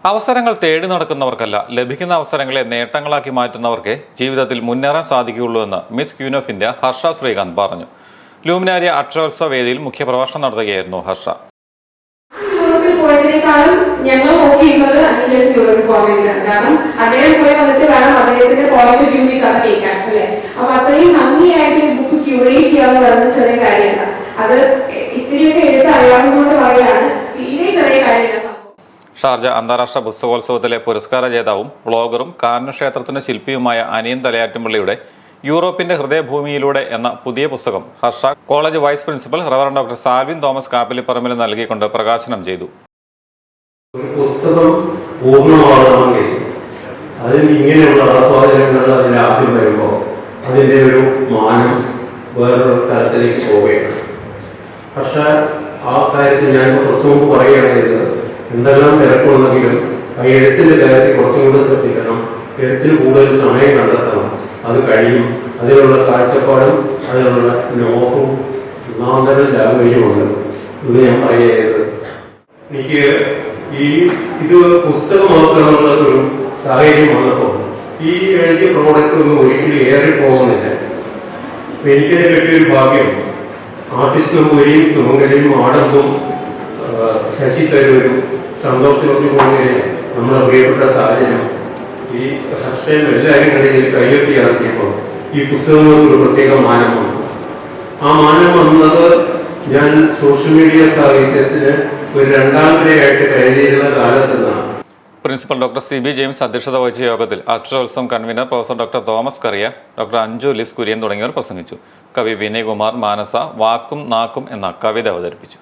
അവസരങ്ങൾ തേടി നടക്കുന്നവർക്കല്ല, ലഭിക്കുന്ന അവസരങ്ങളെ നേട്ടങ്ങളാക്കി മാറ്റുന്നവർക്കേ ജീവിതത്തിൽ മുന്നേറാൻ സാധിക്കുകയുള്ളൂ എന്ന് miss queen of India Harsha Srikanth പറഞ്ഞു. ലൂമിനാരിയ അക്ഷരോത്സവ വേദിയിൽ മുഖ്യപ്രഭാഷണം നടത്തുകയായിരുന്നു ഹർഷ. ഞങ്ങൾ നോക്കിയിരുന്നത് അനിലേക്ക് യൂറോപ്പിൽ പോകാൻ വേണ്ടിയിട്ടാണ്. കാരണം അദ്ദേഹം പോയി വന്നിട്ട് വേണം അദ്ദേഹത്തിന്റെ പോയിന്റ് ഓഫ് വ്യൂവിൽ കഥ കേൾക്കാൻ അല്ലെ. അപ്പൊ അത്രയും ഭംഗിയായിട്ട് ബുക്ക് ക്യൂറേറ്റ് ചെയ്യാന്ന് പറയുന്നത് ചെറിയ കാര്യമല്ല. അത് ഇത്തിരിയൊക്കെ എടുത്ത് അറിയാവുന്നതുകൊണ്ട് പറയുകയാണ്, തീരെ ചെറിയ കാര്യമല്ല. ഷാർജ അന്താരാഷ്ട്ര പുസ്തകോത്സവത്തിലെ പുരസ്കാര ജേതാവും വ്ളോഗറും കാനൂൻ ക്ഷേത്രത്തിന്റെ ശില്പിയുമായ അനിയൻ തലയാറ്റുംപള്ളിയുടെ യൂറോപ്പിന്റെ ഹൃദയഭൂമിയിലൂടെ എന്ന പുതിയ പുസ്തകം Harsha college vice principal reverend doctor Salvin Thomas Kappilipparambil നൽകിക്കൊണ്ട് പ്രകാശനം ചെയ്തു. ഒരു പുസ്തകം പൂർണ്ണമാകണമെങ്കിൽ അതിൽ ഇങ്ങനെയുള്ള ആസ്വാദനങ്ങൾ അതിലാദ്യം വരുമ്പോൾ അതിൻ്റെ ഒരു മാനം വേറൊരു തലത്തിലേക്ക് പോവുകയാണ്. പക്ഷേ ആ കാര്യത്തിൽ ഞാൻ കുറച്ചു മുമ്പ് പറയുകയാണെങ്കിൽ എന്തെല്ലാം തിരക്കുണ്ടെങ്കിലും ആ എഴുത്തിൻ്റെ കാര്യത്തിൽ കുറച്ചും കൂടെ ശ്രദ്ധിക്കണം. എഴുത്തിന് കൂടുതൽ സമയം കണ്ടെത്തണം. അത് കഴിയും. അതിനുള്ള കാഴ്ചപ്പാടും അതിനുള്ള നോക്കും ഒന്നാന്തരം ലാംഗ്വേജുമുണ്ട് എന്ന് ഞാൻ പറയുന്നത്. എനിക്ക് ഇത് പുസ്തകമാക്കാനുള്ള ഒരു സാഹചര്യം വന്നപ്പോൾ ഈ എഴുതിയ പ്രോഡക്റ്റ് ഒന്നും ഒരിക്കലും ഏറിപ്പോകുന്നില്ല. എനിക്കതിനെ പറ്റിയൊരു ഭാഗ്യം ആർട്ടിസ്റ്റ് നമ്പൂരിയും സുമംഗലയും ആടമ്പും ശശി തരൂരും സന്തോഷ് പോകുന്നതിന് നമ്മുടെ പ്രിയപ്പെട്ട സാഹചര്യം ഈ ഹർഷയും എല്ലാവരും കടയിൽ കയ്യൊട്ടി ആക്കിയപ്പോൾ ഈ പുസ്തകങ്ങൾക്ക് ഒരു പ്രത്യേക മാനം വന്നു. ആ മാനം വന്നത് ഞാൻ സോഷ്യൽ മീഡിയ സാഹിത്യത്തിന് ഒരു രണ്ടാമത്തെയായിട്ട് കരുതിയിരുന്ന കാലത്ത് നിന്നാണ്. പ്രിൻസിപ്പൽ ഡോക്ടർ CB ജെയിംസ് അധ്യക്ഷത വഹിച്ച യോഗത്തിൽ അക്ഷരോത്സവം കൺവീനർ പ്രൊഫസർ ഡോക്ടർ തോമസ് കറിയ, ഡോക്ടർ അഞ്ജു ലിസ് കുര്യൻ തുടങ്ങിയവർ പ്രസംഗിച്ചു. കവി വിനയകുമാർ മാനസ വാക്കും നാക്കും എന്ന കവിത അവതരിപ്പിച്ചു.